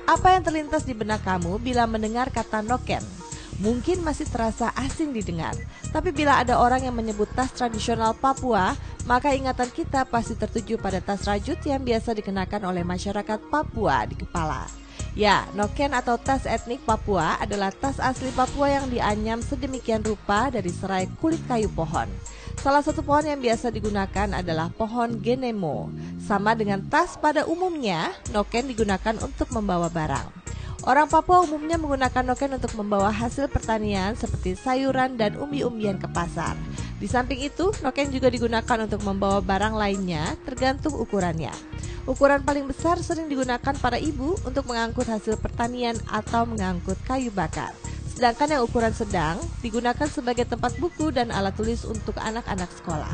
Apa yang terlintas di benak kamu bila mendengar kata noken? Mungkin masih terasa asing didengar, tapi bila ada orang yang menyebut tas tradisional Papua, maka ingatan kita pasti tertuju pada tas rajut yang biasa dikenakan oleh masyarakat Papua di kepala. Ya, noken atau tas etnik Papua adalah tas asli Papua yang dianyam sedemikian rupa dari serai kulit kayu pohon. Salah satu pohon yang biasa digunakan adalah pohon genemo. Sama dengan tas pada umumnya, noken digunakan untuk membawa barang. Orang Papua umumnya menggunakan noken untuk membawa hasil pertanian seperti sayuran dan umbi-umbian ke pasar. Di samping itu, noken juga digunakan untuk membawa barang lainnya tergantung ukurannya. Ukuran paling besar sering digunakan para ibu untuk mengangkut hasil pertanian atau mengangkut kayu bakar. Sedangkan yang ukuran sedang digunakan sebagai tempat buku dan alat tulis untuk anak-anak sekolah.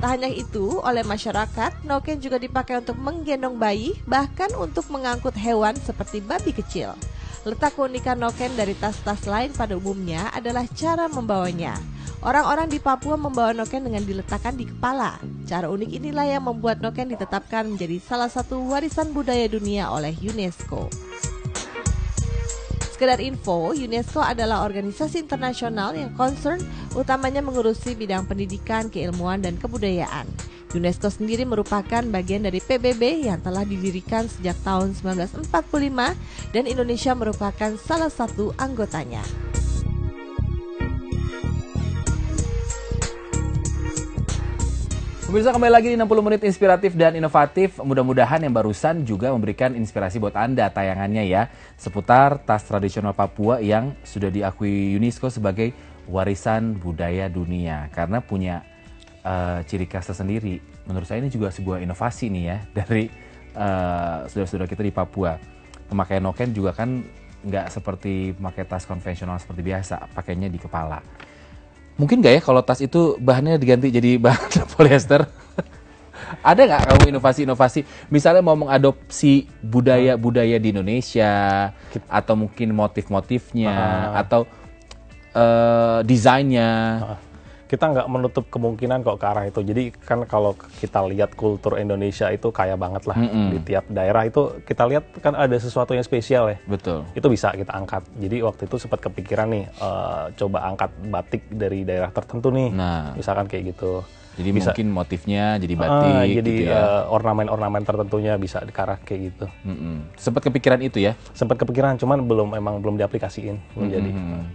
Tak hanya itu, oleh masyarakat, noken juga dipakai untuk menggendong bayi, bahkan untuk mengangkut hewan seperti babi kecil. Letak keunikan noken dari tas-tas lain pada umumnya adalah cara membawanya. Orang-orang di Papua membawa noken dengan diletakkan di kepala. Cara unik inilah yang membuat noken ditetapkan menjadi salah satu warisan budaya dunia oleh UNESCO. Sekedar info, UNESCO adalah organisasi internasional yang concern utamanya mengurusi bidang pendidikan, keilmuan, dan kebudayaan. UNESCO sendiri merupakan bagian dari PBB yang telah didirikan sejak tahun 1945 dan Indonesia merupakan salah satu anggotanya. Pemirsa, kembali lagi di 60 menit inspiratif dan inovatif. Mudah-mudahan yang barusan juga memberikan inspirasi buat Anda tayangannya ya, seputar tas tradisional Papua yang sudah diakui UNESCO sebagai warisan budaya dunia karena punya ciri khas tersendiri. Menurut saya ini juga sebuah inovasi nih ya dari saudara-saudara kita di Papua. Pemakaian noken juga kan nggak seperti memakai tas konvensional seperti biasa, pakainya di kepala. Mungkin nggak ya kalau tas itu bahannya diganti jadi bahan polyester? Ada nggak kamu inovasi-inovasi? Misalnya mau mengadopsi budaya-budaya di Indonesia, atau mungkin motif-motifnya, atau desainnya? Kita nggak menutup kemungkinan kok ke arah itu. Jadi kan kalau kita lihat kultur Indonesia itu kaya banget lah. Di tiap daerah itu kita lihat kan ada sesuatu yang spesial ya. Betul. Itu bisa kita angkat. Jadi waktu itu sempat kepikiran nih, coba angkat batik dari daerah tertentu nih. Nah, misalkan kayak gitu. Jadi bisa, mungkin motifnya jadi batik, jadi gitu ya. ornamen-ornamen tertentunya bisa dikarah kayak gitu. Sempat kepikiran itu ya? Sempat kepikiran, cuman belum diaplikasiin. Jadi.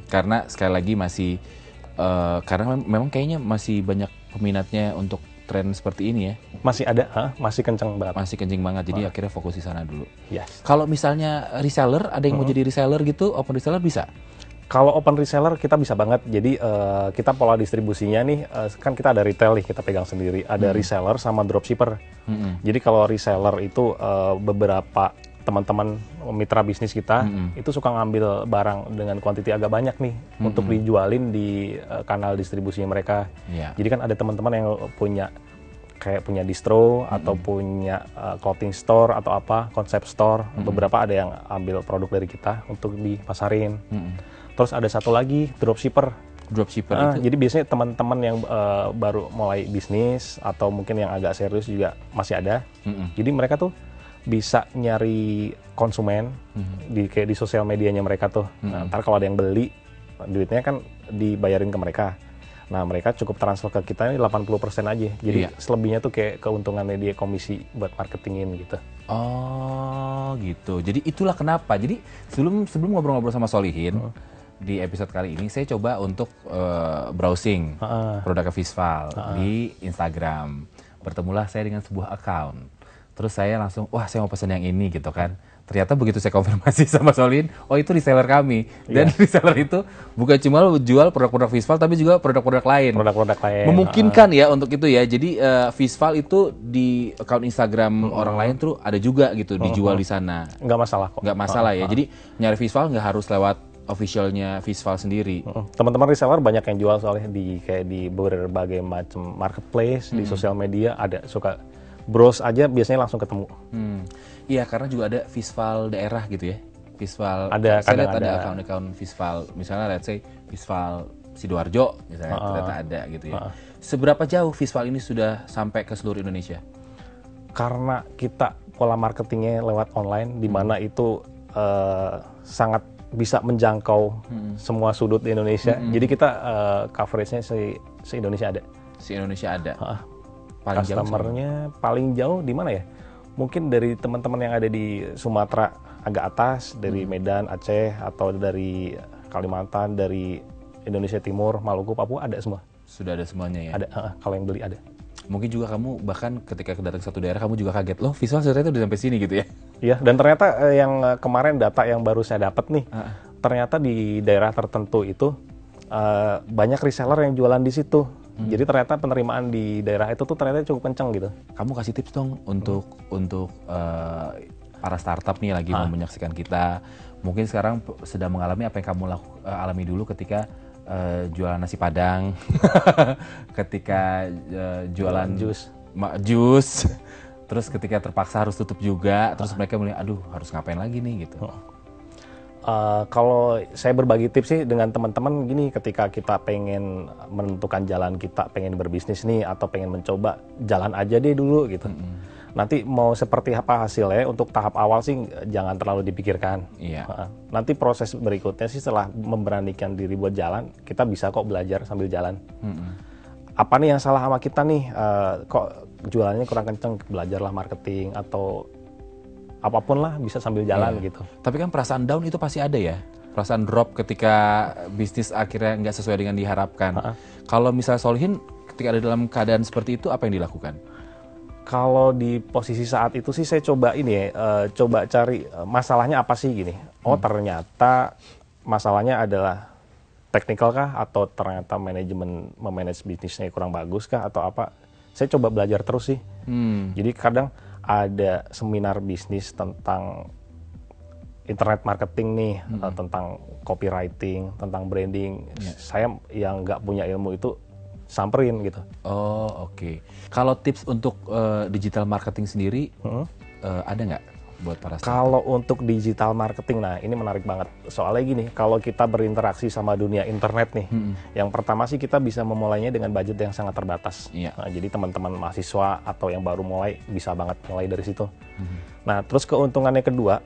Karena sekali lagi masih karena memang kayaknya masih banyak peminatnya untuk tren seperti ini ya. Masih ada, masih kenceng banget. Masih kenceng banget, jadi akhirnya fokus di sana dulu. Yes. Kalau misalnya reseller, ada yang mau jadi reseller gitu, open reseller bisa? Kalau open reseller kita bisa banget. Jadi kita pola distribusinya nih, kan kita ada retail nih, kita pegang sendiri. Ada reseller sama dropshipper. Jadi kalau reseller itu beberapa teman-teman mitra bisnis kita itu suka ngambil barang dengan kuantiti agak banyak nih untuk dijualin di kanal distribusinya mereka. Jadi kan ada teman-teman yang punya distro atau punya clothing store atau apa, konsep store. Beberapa ada yang ambil produk dari kita untuk dipasarin. Terus ada satu lagi dropshipper. Itu. Jadi biasanya teman-teman yang baru mulai bisnis atau mungkin yang agak serius juga masih ada. Jadi mereka tuh bisa nyari konsumen kayak di sosial medianya mereka tuh. Nah, ntar kalau ada yang beli, duitnya kan dibayarin ke mereka. Nah, mereka cukup transfer ke kita ini 80% aja. Jadi selebihnya tuh kayak keuntungannya dia komisi buat marketingin gitu. Oh, gitu. Jadi itulah kenapa. Jadi sebelum ngobrol-ngobrol sama Solihin, di episode kali ini saya coba untuk browsing produk Visval di Instagram. Bertemulah saya dengan sebuah account. Terus saya langsung, wah saya mau pesan yang ini gitu kan. Ternyata begitu saya konfirmasi sama Solihin, oh itu reseller kami. Dan reseller itu bukan cuma jual produk-produk Visval, tapi juga produk-produk lain. Memungkinkan ya untuk itu ya. Jadi Visval itu di account Instagram orang lain tuh ada juga gitu, dijual di sana. Nggak masalah kok. Nggak masalah ya. Jadi nyari Visval nggak harus lewat officialnya Visval sendiri. Teman-teman reseller banyak yang jual soalnya kayak di berbagai macam marketplace, di sosial media ada suka browse aja biasanya langsung ketemu. Iya, karena juga ada Visval daerah gitu ya. Visval, ada, saya lihat ada account Visval, misalnya let's say Visval Sidoarjo misalnya, ternyata ada gitu ya. Seberapa jauh Visval ini sudah sampai ke seluruh Indonesia? Karena kita pola marketingnya lewat online, di mana itu sangat bisa menjangkau semua sudut di Indonesia. Jadi kita coveragenya se-Indonesia ada. Se-Indonesia ada. Paling customernya paling jauh di mana ya? Mungkin dari teman-teman yang ada di Sumatera agak atas, dari Medan, Aceh, atau dari Kalimantan, dari Indonesia Timur, Maluku, Papua, ada semua. Sudah ada semuanya ya? Ada, kalau yang beli ada. Mungkin juga kamu bahkan ketika datang ke satu daerah kamu juga kaget, loh visual ternyata udah sampai sini gitu ya? Iya, dan ternyata yang kemarin data yang baru saya dapat nih, ternyata di daerah tertentu itu banyak reseller yang jualan di situ. Jadi ternyata penerimaan di daerah itu tuh ternyata cukup kencang gitu. Kamu kasih tips dong untuk para startup nih lagi mau menyaksikan kita. Mungkin sekarang sedang mengalami apa yang kamu alami dulu ketika jualan nasi Padang, ketika jualan jus, terus ketika terpaksa harus tutup juga, terus mereka melihat, aduh harus ngapain lagi nih gitu. Kalau saya berbagi tips sih dengan teman-teman gini, ketika kita pengen menentukan jalan kita, pengen berbisnis nih atau pengen mencoba, jalan aja deh dulu gitu. Nanti mau seperti apa hasilnya, untuk tahap awal sih jangan terlalu dipikirkan. Iya. Nanti proses berikutnya sih setelah memberanikan diri buat jalan, kita bisa kok belajar sambil jalan. Apa nih yang salah sama kita nih, kok jualannya kurang kenceng, belajarlah marketing atau apapun lah, bisa sambil jalan gitu. Tapi kan perasaan down itu pasti ada ya? Perasaan drop ketika bisnis akhirnya nggak sesuai dengan diharapkan. Kalau misalnya Solihin ketika ada dalam keadaan seperti itu, apa yang dilakukan? Kalau di posisi saat itu sih saya coba ini ya, coba cari masalahnya apa sih gini. Oh ternyata masalahnya adalah teknikal kah, atau ternyata manajemen memanage bisnisnya kurang bagus kah, atau apa. Saya coba belajar terus sih. Jadi kadang ada seminar bisnis tentang internet marketing nih, tentang copywriting, tentang branding. Saya yang nggak punya ilmu itu samperin gitu. Oh oke. Kalau tips untuk digital marketing sendiri ada nggak buat para startup? Kalau untuk digital marketing, nah ini menarik banget. Soalnya gini, kalau kita berinteraksi sama dunia internet nih, yang pertama sih kita bisa memulainya dengan budget yang sangat terbatas. Nah, jadi teman-teman mahasiswa atau yang baru mulai bisa banget mulai dari situ. Nah terus keuntungannya kedua,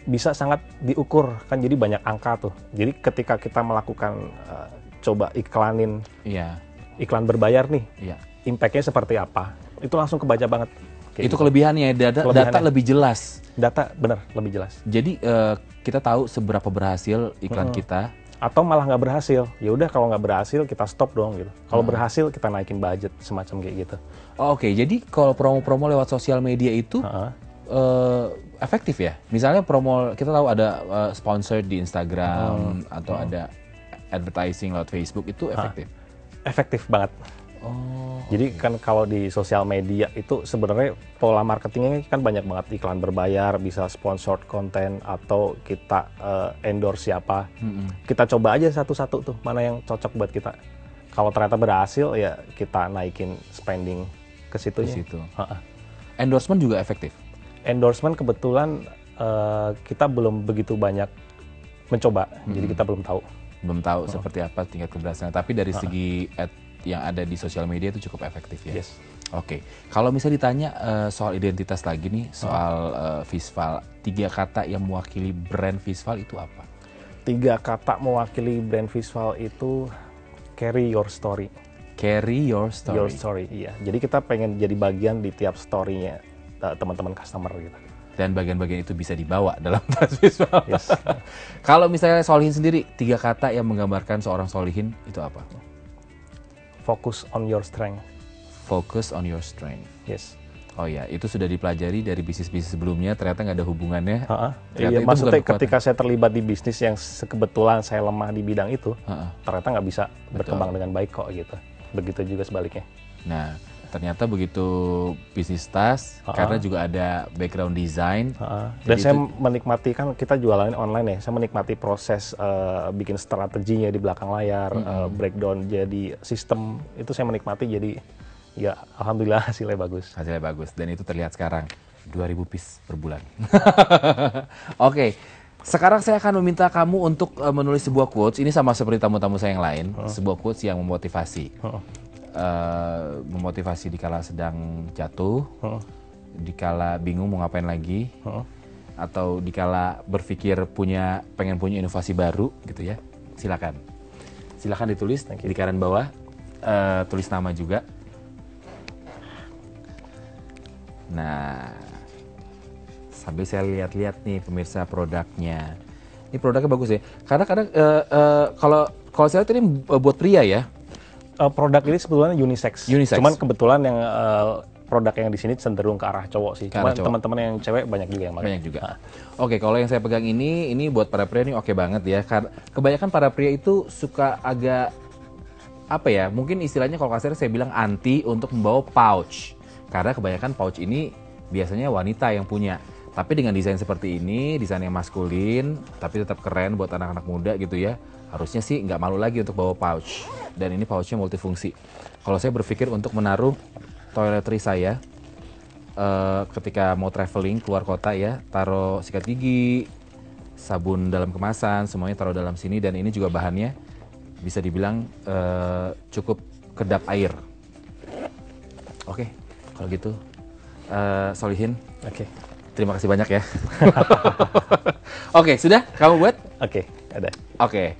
bisa sangat diukur kan, jadi banyak angka tuh. Jadi ketika kita melakukan coba iklanin, iklan berbayar nih, impact-nya seperti apa, itu langsung kebaca banget. Itu kelebihannya, data lebih jelas. Data bener lebih jelas. Jadi kita tahu seberapa berhasil iklan kita. Atau malah nggak berhasil, ya udah kalau nggak berhasil kita stop dong gitu. Kalau berhasil kita naikin budget, semacam kayak gitu. Oke, jadi kalau promo-promo lewat sosial media itu efektif ya? Misalnya promo, kita tahu ada sponsor di Instagram atau ada advertising lewat Facebook, itu efektif? Efektif banget. Jadi kan kalau di sosial media itu sebenarnya pola marketingnya kan banyak banget, iklan berbayar, bisa sponsored content, atau kita endorse siapa. Kita coba aja satu-satu tuh mana yang cocok buat kita. Kalau ternyata berhasil ya kita naikin spending ke situ. Endorsement juga efektif? Endorsement kebetulan kita belum begitu banyak mencoba, jadi kita belum tahu. Belum tahu seperti apa tingkat keberhasilan, tapi dari segi ad yang ada di sosial media itu cukup efektif ya? Yes. Oke. Kalau misalnya ditanya soal identitas lagi nih, soal Visval, 3 kata yang mewakili brand Visval itu apa? 3 kata mewakili brand Visval itu carry your story. Carry your story? Your story, iya. Jadi kita pengen jadi bagian di tiap story-nya teman-teman customer gitu. Dan bagian-bagian itu bisa dibawa dalam tas Visval. Yes. Kalau misalnya Solihin sendiri, 3 kata yang menggambarkan seorang Solihin itu apa? Focus on your strength. Focus on your strength. Yes. Oh ya, itu sudah dipelajari dari bisnis-bisnis sebelumnya, ternyata nggak ada hubungannya. Iya, maksudnya ketika saya terlibat di bisnis yang kebetulan saya lemah di bidang itu, ternyata nggak bisa berkembang dengan baik kok gitu. Begitu juga sebaliknya. Nah, ternyata begitu bisnis tas, karena juga ada background design. Dan saya menikmati, kan kita jualan online ya, saya menikmati proses bikin strateginya di belakang layar, breakdown jadi sistem, itu saya menikmati, jadi ya alhamdulillah hasilnya bagus. Hasilnya bagus, dan itu terlihat sekarang 2.000 piece per bulan. Oke, sekarang saya akan meminta kamu untuk menulis sebuah quotes, ini sama seperti tamu-tamu saya yang lain, sebuah quotes yang memotivasi. Memotivasi di kala sedang jatuh, dikala bingung mau ngapain lagi, atau dikala berpikir pengen punya inovasi baru gitu ya, silakan ditulis di kanan bawah, tulis nama juga. Nah, sambil saya lihat-lihat nih pemirsa produknya. Ini produknya bagus ya. Karena kadang kalau saya lihat ini buat pria ya. Produk ini sebetulnya unisex. Cuman kebetulan yang produk yang di sini cenderung ke arah cowok sih. Cuman teman-teman yang cewek banyak juga yang pakai. Banyak juga. Oke, kalau yang saya pegang ini buat para pria ini oke banget ya. Karena kebanyakan para pria itu suka agak apa ya? Mungkin istilahnya kalau kasar saya bilang anti untuk membawa pouch. Karena kebanyakan pouch ini biasanya wanita yang punya. Tapi dengan desain seperti ini, desain yang maskulin, tapi tetap keren buat anak-anak muda gitu ya. Harusnya sih nggak malu lagi untuk bawa pouch. Dan ini pouchnya multifungsi. Kalau saya berpikir untuk menaruh toiletries saya, ketika mau traveling keluar kota ya, taruh sikat gigi, sabun dalam kemasan, semuanya taruh dalam sini. Dan ini juga bahannya bisa dibilang cukup kedap air. Oke, kalau gitu Solihin. Oke. Terima kasih banyak ya. Oke, sudah? Kamu buat? Oke, ada. Oke.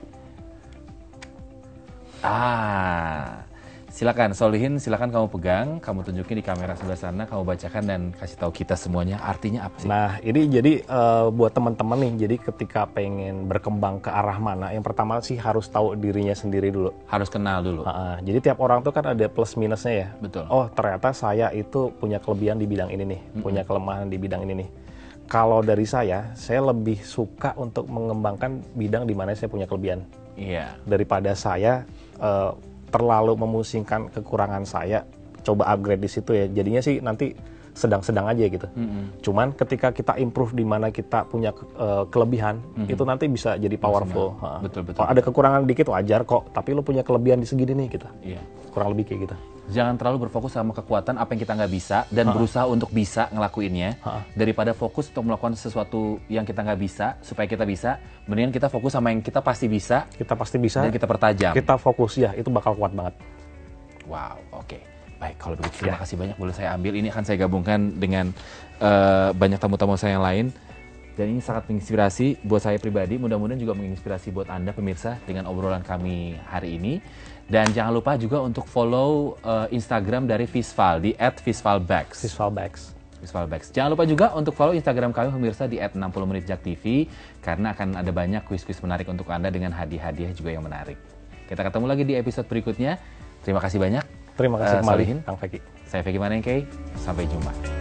Silakan Solihin, silakan kamu pegang, kamu tunjukin di kamera sebelah sana, kamu bacakan dan kasih tahu kita semuanya artinya apa sih? Nah, ini jadi buat teman-teman nih, jadi ketika pengen berkembang ke arah mana, yang pertama sih harus tahu dirinya sendiri dulu. Harus kenal dulu. Jadi tiap orang tuh kan ada plus minusnya ya. Betul. Oh, ternyata saya itu punya kelebihan di bidang ini nih, punya kelemahan di bidang ini nih. Kalau dari saya lebih suka untuk mengembangkan bidang di mana saya punya kelebihan. Iya. Daripada saya terlalu memusingkan kekurangan saya, coba upgrade di situ ya. Jadinya sih nanti sedang-sedang aja gitu. Cuman ketika kita improve di mana kita punya kelebihan, itu nanti bisa jadi powerful. Betul. Kalau ada kekurangan dikit wajar kok, tapi lo punya kelebihan di segini nih gitu. Iya. Kurang lebih kayak gitu. Jangan terlalu berfokus sama kekuatan apa yang kita nggak bisa dan berusaha untuk bisa ngelakuinnya, daripada fokus untuk melakukan sesuatu yang kita nggak bisa supaya kita bisa. Mendingan kita fokus sama yang kita pasti bisa. Kita pasti bisa. Dan kita pertajam. Kita fokus ya, itu bakal kuat banget. Wow, oke. Baik, kalau begitu terima kasih banyak. Boleh saya ambil, ini akan saya gabungkan dengan banyak tamu-tamu saya yang lain. Dan ini sangat menginspirasi buat saya pribadi, mudah-mudahan juga menginspirasi buat Anda pemirsa dengan obrolan kami hari ini. Dan jangan lupa juga untuk follow Instagram dari Visval di @visvalbags. Visvalbags. Jangan lupa juga untuk follow Instagram kami pemirsa di @60menitjaktv karena akan ada banyak kuis-kuis menarik untuk Anda dengan hadiah-hadiah juga yang menarik. Kita ketemu lagi di episode berikutnya. Terima kasih banyak. Terima kasih kembali, Solihin. Kang Feki. Saya Feki Manengkei. Sampai jumpa.